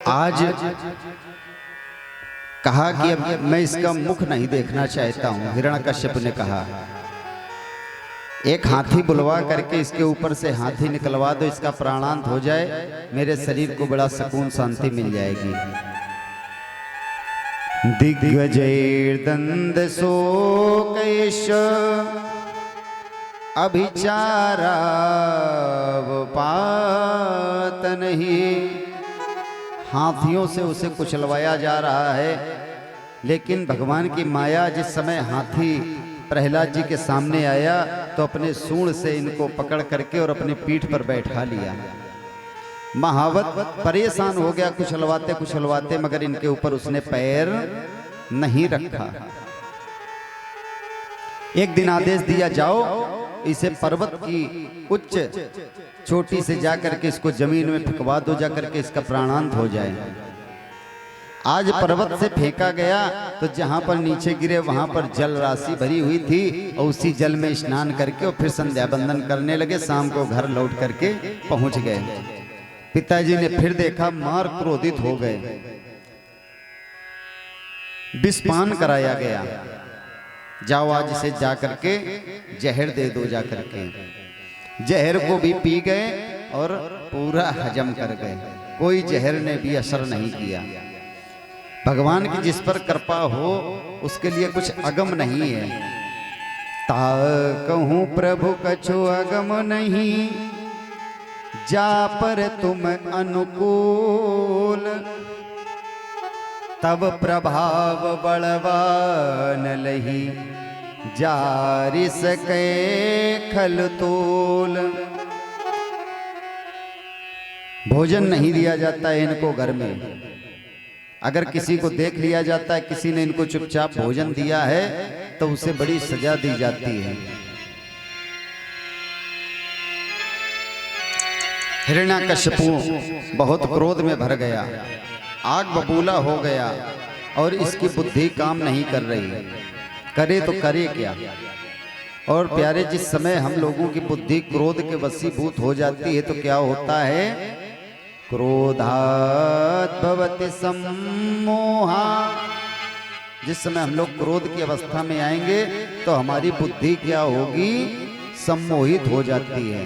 आज कहा कि अब मैं इसका मुख नहीं देखना चाहता हूं। हिरण्यकश्यप ने कहा एक हाथी बुलवा करके इसके ऊपर से हाथी निकलवा दो, इसका प्राणांत हो जाए, मेरे शरीर को बड़ा सुकून शांति मिल जाएगी। दिग्गजैर्दंद शोकैश अभिचारा पात नहीं। हाथियों से उसे कुचलवाया जा रहा है, लेकिन भगवान की माया जिस समय हाथी प्रहलाद जी के सामने आया तो अपने सूंड से इनको पकड़ करके और अपनी पीठ पर बैठा लिया। महावत परेशान हो गया कुचलवाते कुचलवाते, मगर इनके ऊपर उसने पैर नहीं रखा। एक दिन आदेश दिया, जाओ इसे पर्वत की उच्च चोटी से जाकर के इसको जमीन में फेंकवा दो, जाकर के इसका प्राणांत हो जाए। आज पर्वत से फेंका गया तो जहां पर नीचे गिरे वहां पर जल राशि भरी हुई थी और उसी जल में स्नान करके और फिर संध्या बंदन करने लगे। शाम को घर लौट करके पहुंच गए। पिताजी ने फिर देखा, मार क्रोधित हो गए। विषपान कराया गया, जाओ आज इसे जा करके जहर दे दो। जा करके जहर को भी पी गए और पूरा हजम कर गए। कोई जहर ने भी असर नहीं किया। भगवान की जिस पर कृपा हो उसके लिए कुछ अगम नहीं है। ता कहूं प्रभु कछु अगम नहीं, जा पर तुम अनुकूल, तब प्रभाव बलवान लही, जारि सके खल तोल। भोजन नहीं दिया जाता है इनको घर में। अगर किसी को देख लिया जाता है किसी ने इनको चुपचाप भोजन दिया है तो उसे बड़ी सजा दी जाती है। हिरण्यकश्यप बहुत क्रोध में भर गया, आग बबूला हो गया और इसकी बुद्धि काम नहीं कर रही। करे तो करे क्या। और प्यारे, जिस समय हम लोगों की बुद्धि क्रोध के वशीभूत हो जाती है तो क्या होता है, क्रोधात् भवति सम्मोहा। जिस समय हम लोग क्रोध की अवस्था में आएंगे तो हमारी बुद्धि क्या होगी, सम्मोहित हो जाती है।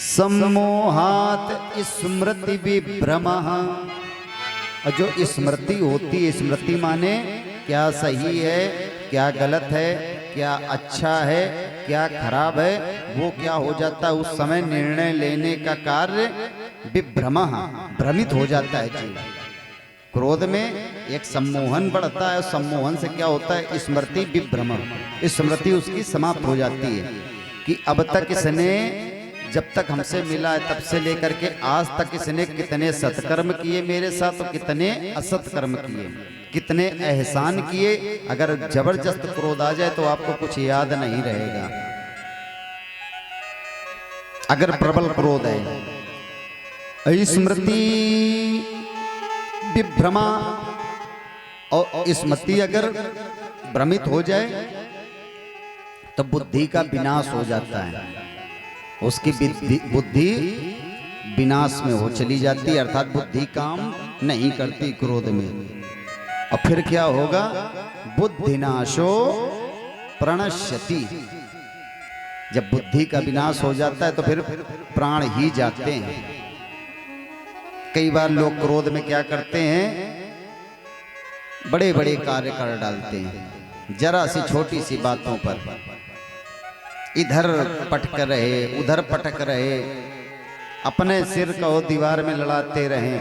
सम्मोहात् स्मृति विभ्रमः। जो स्मृति होती है, स्मृति माने क्या सही है, क्या गलत है, क्या अच्छा है, क्या खराब है, वो क्या हो जाता है उस समय निर्णय लेने का कार्य विभ्रमः, भ्रमित हो जाता है जीव। क्रोध में एक सम्मोहन बढ़ता है। सम्मोहन से क्या होता है, स्मृति विभ्रमः, स्मृति उसकी समाप्त हो जाती है कि अब तक इसने जब तक हमसे मिला है तब से लेकर के आज तक इसने कितने सत्कर्म किए मेरे साथ और कितने असत्कर्म किए, कितने एहसान किए। अगर जबरदस्त क्रोध आ जाए तो आपको कुछ याद नहीं रहेगा। अगर प्रबल क्रोध है, स्मृति विभ्रमा, और स्मृति अगर भ्रमित हो जाए तो बुद्धि का विनाश हो जाता है। उसकी बुद्धि विनाश में हो चली जाती है, अर्थात बुद्धि काम नहीं करती क्रोध में। और फिर क्या होगा, बुद्धिनाशो प्रणश्यति। जब बुद्धि का विनाश हो जाता है तो फिर प्राण ही जाते हैं। कई बार लोग क्रोध में क्या करते हैं, बड़े बड़े कार्य कर डालते हैं। जरा सी छोटी सी बातों पर इधर पटक रहे उधर पटक रहे, अपने सिर को दीवार में लड़ाते रहें,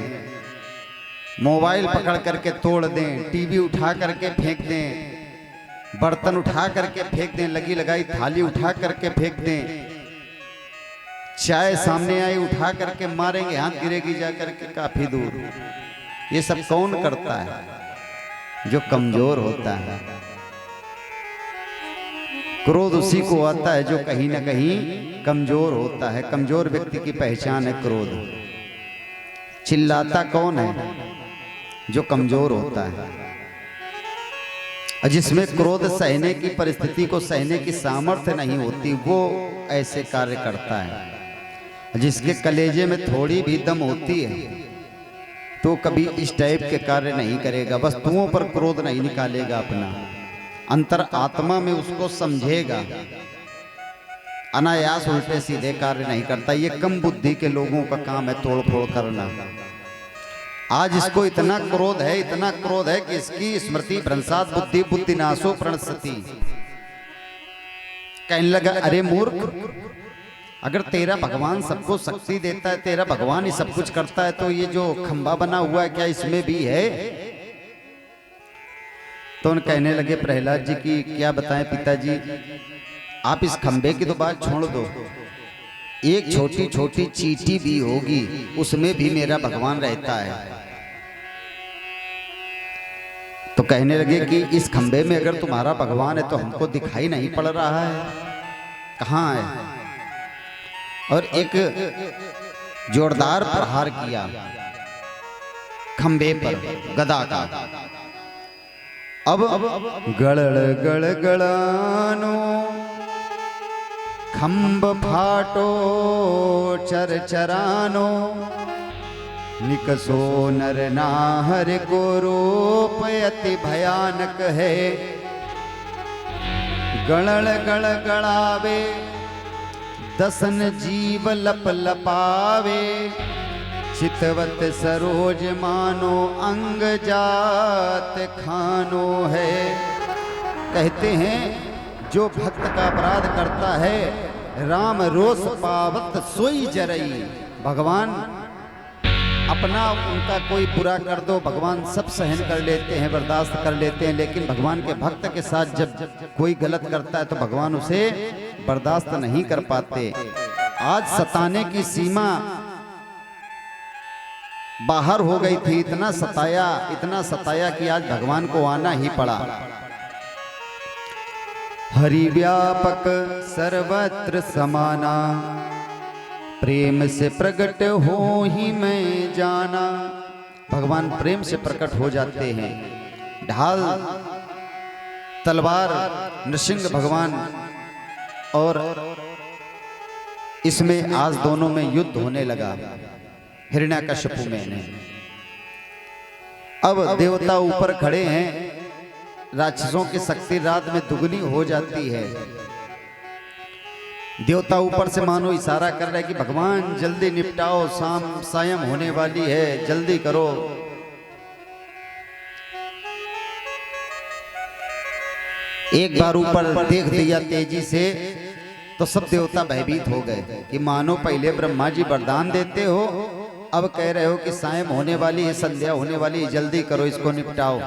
मोबाइल पकड़ करके तोड़ दें, टीवी उठा करके फेंक दें, बर्तन उठा करके फेंक दें, लगी लगाई थाली उठा करके फेंक दें, चाय सामने आई उठा करके मारेंगे, हाथ गिरेगी जा करके काफी दूर। ये सब कौन करता है, जो कमजोर होता है। क्रोध उसी को आता है जो कहीं ना कहीं कमजोर होता है। कमजोर व्यक्ति की पहचान है क्रोध। चिल्लाता कौन है, जो कमजोर होता है, जिसमें क्रोध सहने की परिस्थिति को सहने की सामर्थ्य नहीं होती, वो ऐसे कार्य करता है। जिसके कलेजे में थोड़ी भी दम होती है तो कभी इस टाइप के कार्य नहीं करेगा, वस्तुओं पर क्रोध नहीं निकालेगा, अपना अंतर आत्मा में उसको समझेगा, अनायास उल्टे सीधे कार्य नहीं करता। ये कम बुद्धि के लोगों का काम है तोड़ फोड़ करना। आज इसको इतना क्रोध है, इतना क्रोध है कि इसकी स्मृति भ्रंशात बुद्धि बुद्धिनाशो प्रणश्यति। कहने लगा अरे मूर्ख, अगर तेरा भगवान सबको शक्ति देता है, तेरा भगवान ही सब कुछ करता है, तो ये जो खंबा बना हुआ है क्या इसमें भी है? तो उन कहने लगे प्रहलाद जी की क्या बताएं पिताजी, आप इस खंबे की तो बात छोड़ दो, एक छोटी छोटी चींटी भी होगी उसमें भी मेरा भगवान रहता है। तो कहने लगे कि इस खंबे में अगर तुम्हारा भगवान है तो हमको दिखाई नहीं पड़ रहा है, कहाँ है? और एक जोरदार प्रहार किया खंबे पर गदा का। अब गड़ गड़ गड़ानो खंब फाटो चर चरानो, निकसो नर नाहर को रूप अति भयानक है। गड़ड़ गड़ गड़ावे दसन जीव लप लपावे, चितवत सरोज मानो अंग जात खानो है। कहते हैं जो भक्त का अपराध करता है राम रोष पावत सोई जरई। भगवान अपना उनका कोई बुरा कर दो, भगवान सब सहन कर लेते हैं, बर्दाश्त कर लेते हैं, लेकिन भगवान के भक्त के साथ जब कोई गलत करता है तो भगवान उसे बर्दाश्त नहीं कर पाते। आज सताने की सीमा बाहर हो गई थी, इतना सताया कि आज भगवान को आना ही पड़ा। हरि व्यापक सर्वत्र समाना, प्रेम से प्रकट हो ही मैं जाना। भगवान प्रेम से प्रकट हो जाते हैं। ढाल तलवार नृसिंह भगवान और इसमें आज दोनों में युद्ध होने लगा हिरण्याकश्यपु में। अब देवता ऊपर खड़े हैं, राक्षसों की शक्ति रात में दुगनी हो जाती है। देवता ऊपर से मानो इशारा कर रहे हैं कि भगवान जल्दी निपटाओ, सायं होने वाली है, जल्दी करो। एक बार ऊपर देख दिया तेजी से तो सब देवता भयभीत हो गए कि मानो पहले ब्रह्मा जी वरदान देते हो, अब कह रहे हो कि सायं होने वाली है, संध्या होने वाली है, जल्दी करो, इसको निपटाओ।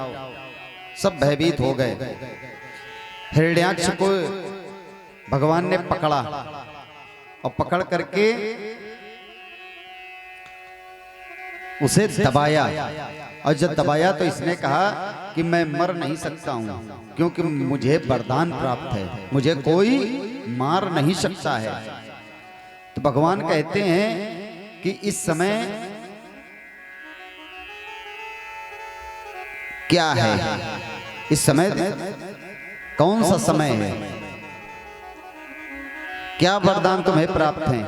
सब भयभीत हो गए। हिरण्याक्ष को भगवान ने पकड़ा और पकड़ करके उसे दबाया, और जब दबाया तो इसने कहा कि मैं मर नहीं सकता हूं क्योंकि मुझे वरदान प्राप्त है, मुझे कोई मार नहीं सकता है। तो भगवान कहते हैं कि इस समय क्या है, इस समय कौन सा समय है, क्या वरदान तुम्हें प्राप्त है,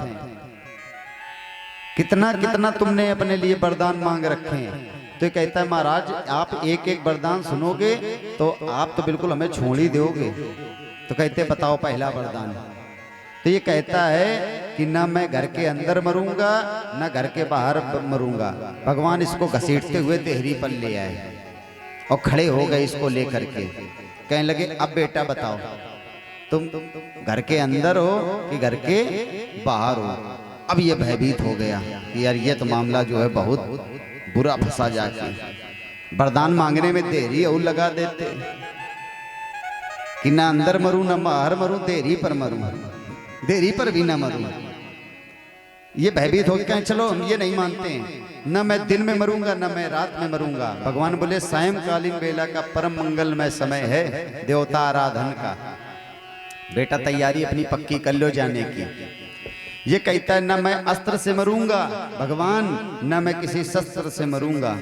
कितना कितना तुमने अपने लिए वरदान मांग रखे हैं। तो ये कहता है महाराज आप एक एक वरदान सुनोगे तो आप तो बिल्कुल हमें छोड़ ही दोगे। तो कहते बताओ पहला वरदान। तो ये कहता है कि ना मैं घर के अंदर मरूंगा ना घर के बाहर मरूंगा। भगवान इसको घसीटते हुए देहरी पर ले आए और खड़े हो गए इसको लेकर के। कहने लगे अब बेटा बताओ तुम घर के अंदर हो कि घर के बाहर हो। अब ये भयभीत हो गया कि यार ये तो मामला जो है बहुत बुरा फंसा जाके। वरदान मांगने में देरी और लगा देते कि ना अंदर मरूं ना बाहर मरूं, देरी पर मरूं, देरी पर भी ना मरूं। ये भयभीत हो गए, चलो हम ये नहीं मानते हैं, न मैं दिन में मरूंगा न मैं रात में मरूंगा। भगवान बोले सायंकालीन वेला का परम मंगलमय समय है देवता आराधन का, बेटा तैयारी अपनी पक्की कर लो जाने की। ये कहता है न मैं अस्त्र से मरूंगा भगवान, न मैं किसी शस्त्र से मरूंगा।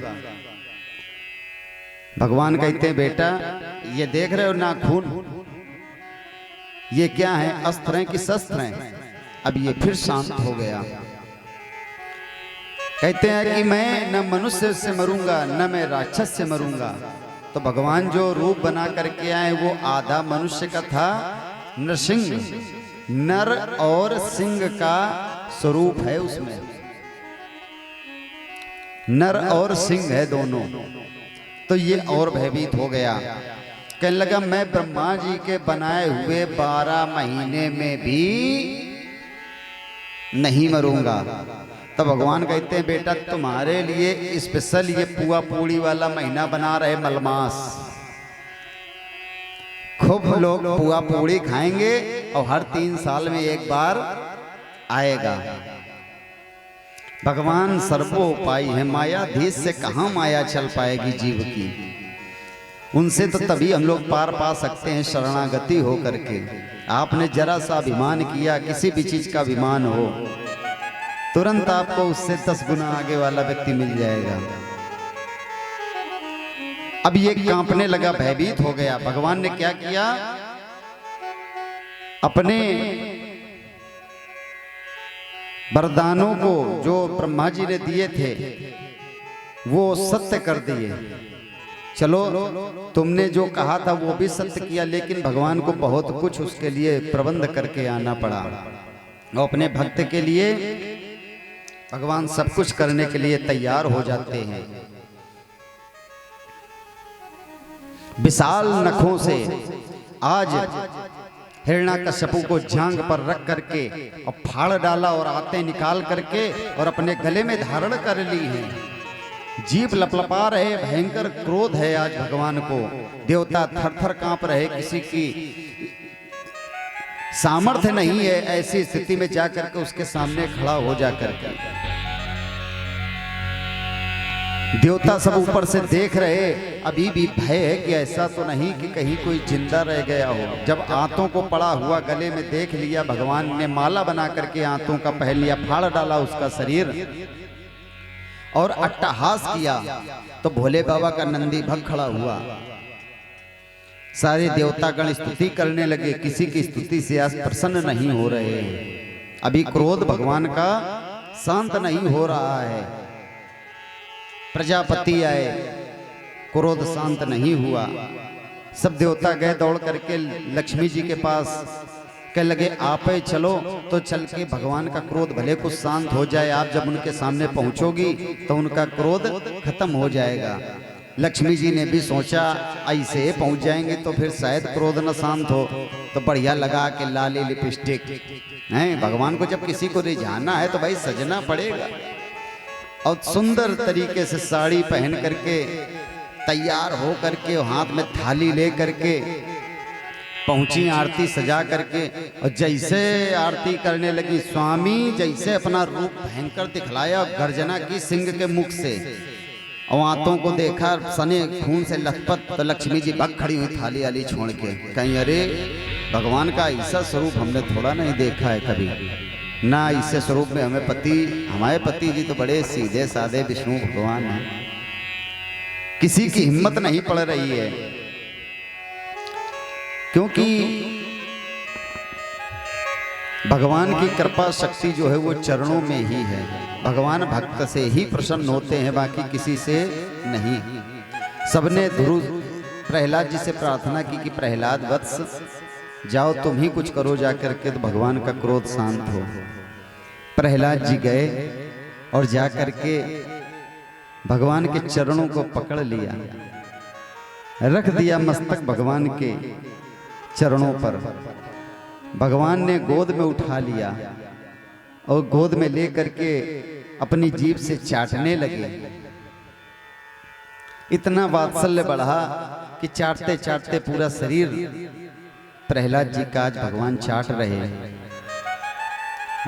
भगवान कहते हैं बेटा ये देख रहे हो नाखून, ये क्या है, अस्त्र हैं कि शस्त्र हैं? अब ये फिर शांत हो गया। कहते हैं कि मैं न मनुष्य से मरूंगा न मैं राक्षस से मरूंगा। तो भगवान जो रूप बना करके आए वो आधा मनुष्य का था, नरसिंह, नर और सिंह का स्वरूप है उसमें, नर और सिंह है दोनों। तो ये और भयभीत हो गया, कहने लगा मैं ब्रह्मा जी के बनाए हुए 12 महीने में भी नहीं मरूंगा। तो भगवान कहते हैं बेटा तुम्हारे लिए स्पेशल ये पुआ पूड़ी वाला महीना बना रहे मलमास, खूब लोग पुआ पूड़ी खाएंगे और हर 3 साल में एक बार आएगा। भगवान सर्वोपाई है, मायाधीश से कहां माया चल पाएगी जीव की। उनसे तो तभी हम लोग पार पा सकते हैं शरणागति हो करके। आपने जरा सा अभिमान किया, किसी भी चीज का अभिमान हो, तुरंत आपको उससे 10 गुना आगे वाला व्यक्ति मिल जाएगा। अब ये कांपने लगा, भयभीत हो गया। भगवान ने क्या किया, अपने वरदानों को जो ब्रह्मा जी ने दिए थे वो सत्य कर दिए। चलो तुमने जो कहा था वो भी सत्य किया, लेकिन भगवान को बहुत कुछ उसके लिए प्रबंध करके आना पड़ा। और अपने भक्त के लिए भगवान सब कुछ करने के लिए तैयार हो जाते हैं। विशाल नखों से आज हिरण्याकश्यपु को जांग पर रख करके और फाड़ डाला और आते निकाल करके और अपने गले में धारण कर ली है। जीभ लपलपा रहे, भयंकर क्रोध है आज भगवान को। देवता थर-थर कांप रहे, किसी की सामर्थ्य नहीं है ऐसी स्थिति में जाकर के उसके सामने खड़ा हो जाकर के। देवता सब ऊपर से देख रहे, अभी भी भय है कि ऐसा तो नहीं कि कहीं कोई जिंदा रह गया हो। जब आंतों को पड़ा हुआ गले में देख लिया, भगवान ने माला बना करके आंतों का पहन लिया, फाड़ डाला उसका शरीर और अट्टहास किया। तो भोले बाबा का नंदी भग खड़ा हुआ। सारे देवतागण स्तुति करने लगे, किसी की स्तुति से आज प्रसन्न नहीं हो रहे। अभी क्रोध भगवान का शांत नहीं हो रहा है। प्रजापति आए, क्रोध शांत नहीं हुआ। सब देवता गए दौड़ करके लक्ष्मी जी के पास, कह लगे आप ही चलो। तो चल के भगवान का क्रोध भले कुछ शांत हो जाए, आप जब उनके सामने पहुंचोगी तो उनका क्रोध खत्म हो जाएगा। लक्ष्मी जी ने भी सोचा ऐसे पहुंच जाएंगे तो फिर शायद क्रोध न शांत हो। तो बढ़िया लगा के लाली लिपस्टिक है, भगवान को जब किसी को रिझाना है तो भाई सजना पड़ेगा। और सुंदर तरीके से साड़ी पहन करके तैयार हो करके हाथ में थाली ले करके पहुंची, आरती सजा करके। और जैसे आरती करने लगी, स्वामी जैसे अपना रूप भयंकर दिखलाया, गर्जना की सिंह के मुख से, और आंतों को देखा सने खून से लथपथ। तो लक्ष्मी जी भग खड़ी हुई थाली वाली छोड़ के, कहीं अरे भगवान का ऐसा स्वरूप हमने थोड़ा नहीं देखा है कभी ना। इससे स्वरूप में हमारे पति जी तो बड़े सीधे साधे विष्णु भगवान हैं, किसी की हिम्मत नहीं पड़ रही है। क्योंकि भगवान की कृपा शक्ति जो है वो चरणों में ही है। भगवान भक्त से ही प्रसन्न होते हैं, बाकी किसी से नहीं। सबने ध्रुव प्रहलाद जी से प्रार्थना की कि प्रहलाद वत्स जाओ तुम ही कुछ करो जाकर के, तो भगवान का क्रोध शांत हो। प्रहलाद जी गए और जाकर के भगवान के चरणों को पकड़ लिया, रख दिया मस्तक भगवान के चरणों पर। भगवान ने गोद में उठा लिया और गोद में ले करके अपनी जीभ से चाटने लगे। इतना वात्सल्य बढ़ा कि चाटते चाटते पूरा शरीर प्रहलाद जी का आज भगवान चाट रहे हैं।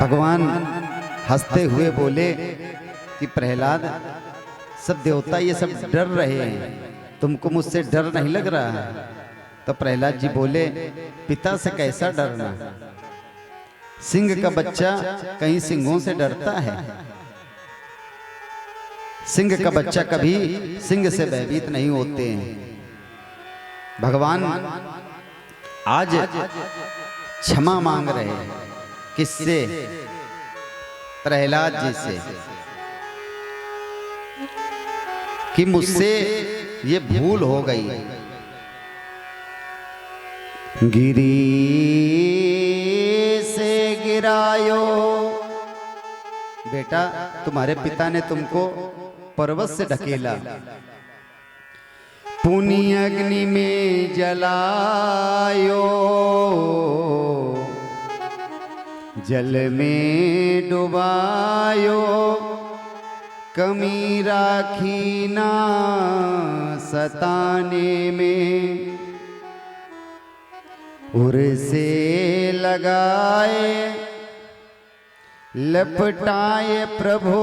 भगवान हंसते हुए बोले कि प्रहलाद, सब देवता ये सब डर रहे हैं, तुमको मुझसे डर नहीं लग रहा है? तो प्रहलाद जी बोले, पिता से कैसा डरना, सिंह का बच्चा कहीं सिंहों से डरता है? सिंह का बच्चा कभी सिंह से भयभीत नहीं होते हैं। भगवान आज क्षमा मांग रहे हैं, किससे? प्रहलाद जी से। कि मुझसे ये भूल हो गई। गिरी से गिरायो, बेटा तुम्हारे पिता ने तुमको पर्वत से ढकेला, पुनि अग्नि में जलायो, जल में डुबायो, कमी राखी ना सताने में, उर से लगाए लपटाए प्रभु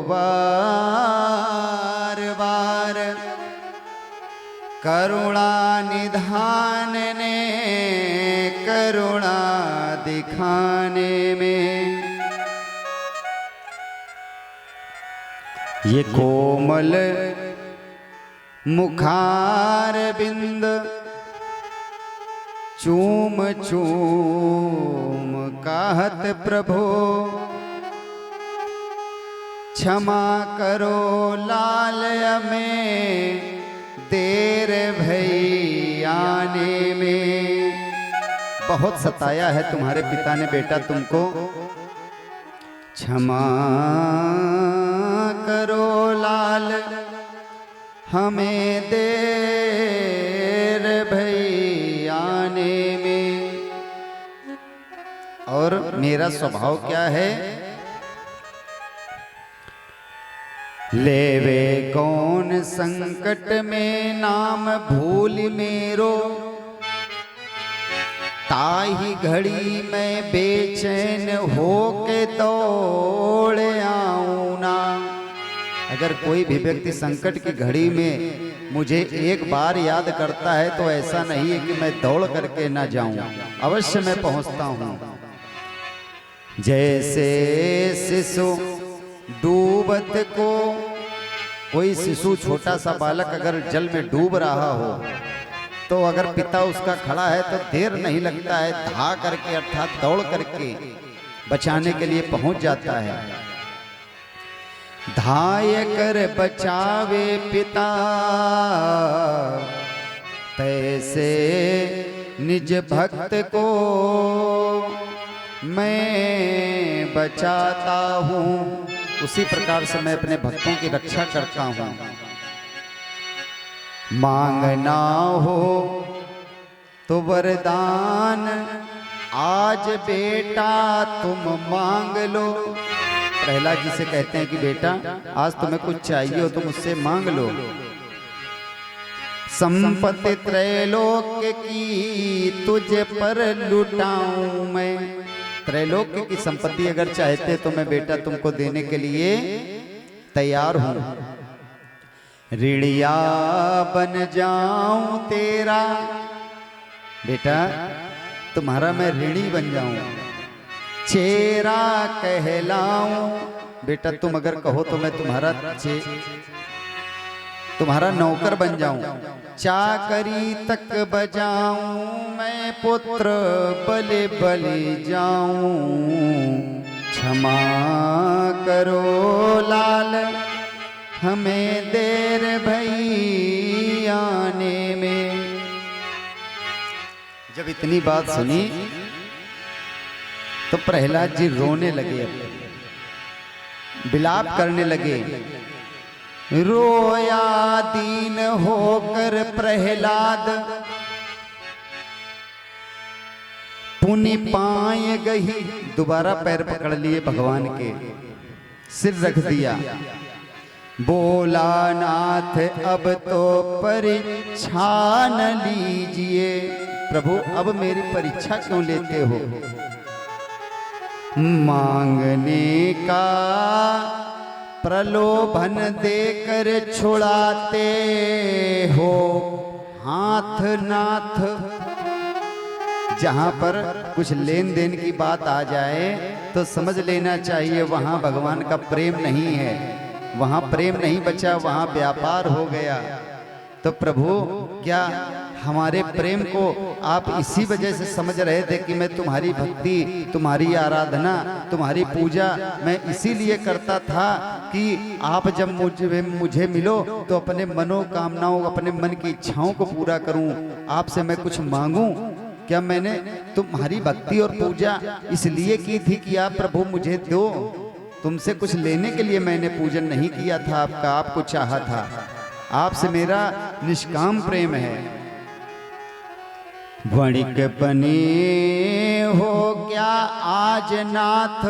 बार बार, करुणा निधान ने करुणा दिखाने में। ये कोमल मुखार बिंद चूम चूम कहत प्रभु, क्षमा करो लाल में देर भई आने में। बहुत सताया है तुम्हारे पिता ने बेटा तुमको, क्षमा करो लाल हमें देर भई आने में। और मेरा स्वभाव क्या है, लेवे कौन संकट में नाम भूल मेरो, ताही घड़ी में बेचैन हो के दौड़ आऊं ना। अगर कोई भी व्यक्ति संकट की घड़ी में मुझे एक बार याद करता है तो ऐसा नहीं है कि मैं दौड़ करके ना जाऊं, अवश्य मैं पहुंचता हूं। जैसे शिशु डूबत को, कोई शिशु छोटा सा बालक अगर जल में डूब रहा हो तो अगर पिता उसका खड़ा है तो देर नहीं लगता है, धा करके अर्थात दौड़ करके बचाने के लिए पहुंच जाता है। धाय कर बचावे पिता, तैसे निज भक्त को मैं बचाता हूँ, उसी प्रकार से मैं अपने भक्तों की रक्षा करता हूँ। मांगना हो तो वरदान आज बेटा तुम मांग लो। प्रहलाद जी से कहते हैं कि बेटा आज तुम्हें कुछ चाहिए हो तो मुझसे मांग लो। संपत्ति त्रैलोक्य की तुझे पर लुटाऊं मैं, त्रैलोक्य की संपत्ति अगर चाहते तो मैं बेटा तुमको देने के लिए तैयार हूं। ऋणिया बन जाऊं तेरा, बेटा तुम्हारा मैं ऋणी बन जाऊं। चेरा कहलाऊं, बेटा तुम अगर कहो तो मैं तुम्हारा नौकर बन जाऊं। चाकरी तक बजाऊं मैं, पुत्र बलि बलि जाऊं। क्षमा करो लाल हमें देर भई आने में। जब इतनी बात सुनी तो प्रहलाद जी रोने लगे, विलाप करने लगे। रोया दीन होकर प्रहलाद, पुनि पाए गही, दोबारा पैर पकड़ लिए भगवान के, सिर रख दिया। बोला नाथ अब तो परीक्षा न लीजिए, प्रभु अब मेरी परीक्षा क्यों लेते हो। मांगने का प्रलोभन देकर छुड़ाते हो हाथ नाथ। जहां पर कुछ लेन देन की बात आ जाए तो समझ लेना चाहिए वहां भगवान का प्रेम नहीं है, वहां प्रेम नहीं बचा, वहां व्यापार हो गया। तो प्रभु क्या हमारे प्रेम को आप इसी वजह से समझ रहे थे कि मैं तुम्हारी भक्ति, तुम्हारी आराधना, तुम्हारी पूजा मैं इसीलिए करता था कि आप जब मुझे मिलो तो अपने मनोकामनाओं, अपने मन की इच्छाओं को पूरा करूं, आपसे मैं कुछ मांगूं। क्या मैंने तुम्हारी भक्ति और पूजा इसलिए की थी कि आप प्रभु मुझे दो, तुमसे कुछ लेने के लिए मैंने पूजन नहीं किया था आपका, आपको चाहा था। आपसे मेरा निष्काम प्रेम है। वणिक बने हो क्या आज नाथ,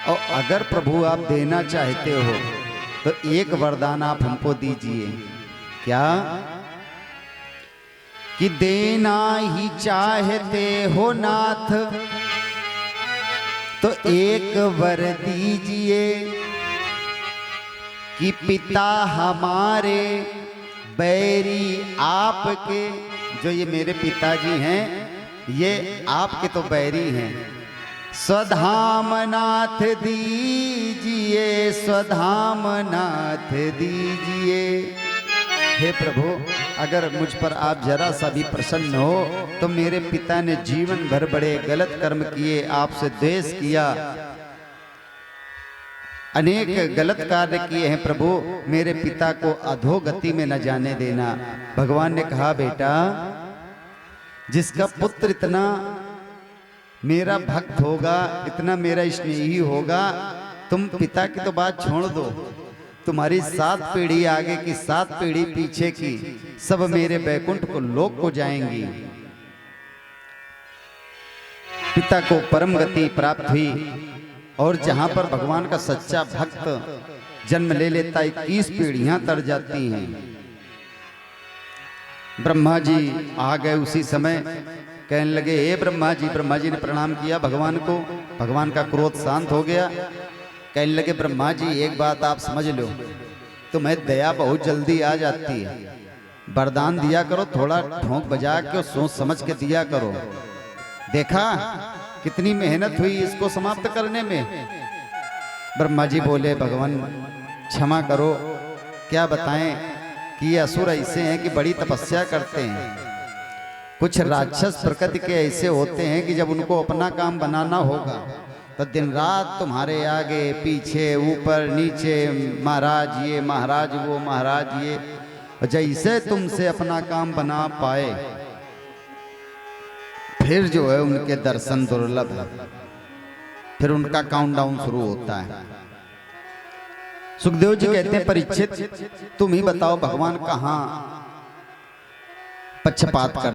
और अगर प्रभु आप देना चाहते हो तो एक वरदान आप हमको दीजिए। क्या? कि देना ही चाहते हो नाथ तो एक वर दीजिए, कि पिता हमारे बैरी आपके, जो ये मेरे पिताजी हैं ये आपके तो बैरी हैं, स्वधाम नाथ दीजिए, स्वधाम नाथ दीजिए। हे प्रभु, अगर मुझ पर आप जरा सा भी प्रसन्न हो तो मेरे पिता ने जीवन भर बड़े गलत कर्म किए, आपसे द्वेष किया, अनेक गलत कार्य किए हैं प्रभु, मेरे पिता को अधोगति में न जाने देना। भगवान ने कहा बेटा, जिसका पुत्र इतना मेरा भक्त होगा, इतना मेरा स्नेही होगा, तुम पिता की तो बात छोड़ दो, तुम्हारी 7 पीढ़ी आगे की 7 पीढ़ी पीछे की सब मेरे बैकुंठ को लोक को जाएंगी। पिता को परम गति प्राप्त हुई, और जहां पर भगवान का सच्चा भक्त जन्म ले लेता 21 पीढ़ियां तर जाती हैं। ब्रह्मा जी आ गए उसी समय, कहने लगे हे ब्रह्मा जी ने प्रणाम किया भगवान को, भगवान का क्रोध शांत हो गया। कहने लगे ब्रह्मा जी एक बात आप समझ लो, तुम्हें दया बहुत जल्दी आ जाती है, वरदान दिया करो, थोड़ा ठोंक बजा के सोच समझ के दिया करो। देखा कितनी मेहनत हुई इसको समाप्त करने में। ब्रह्मा जी बोले भगवान क्षमा करो, क्या बताएं कि ये असुर ऐसे हैं कि बड़ी तपस्या करते हैं। कुछ राक्षस प्रकृति के ऐसे होते हैं कि जब उनको अपना काम बनाना होगा तो दिन रात तुम्हारे आगे पीछे ऊपर नीचे, महाराज ये महाराज वो महाराज ये, जैसे तुमसे अपना काम बना पाए फिर जो है उनके दर्शन दुर्लभ है, फिर उनका काउंटडाउन शुरू होता है। सुखदेव जी कहते हैं परीक्षित तुम ही बताओ भगवान कहां पक्षपात कर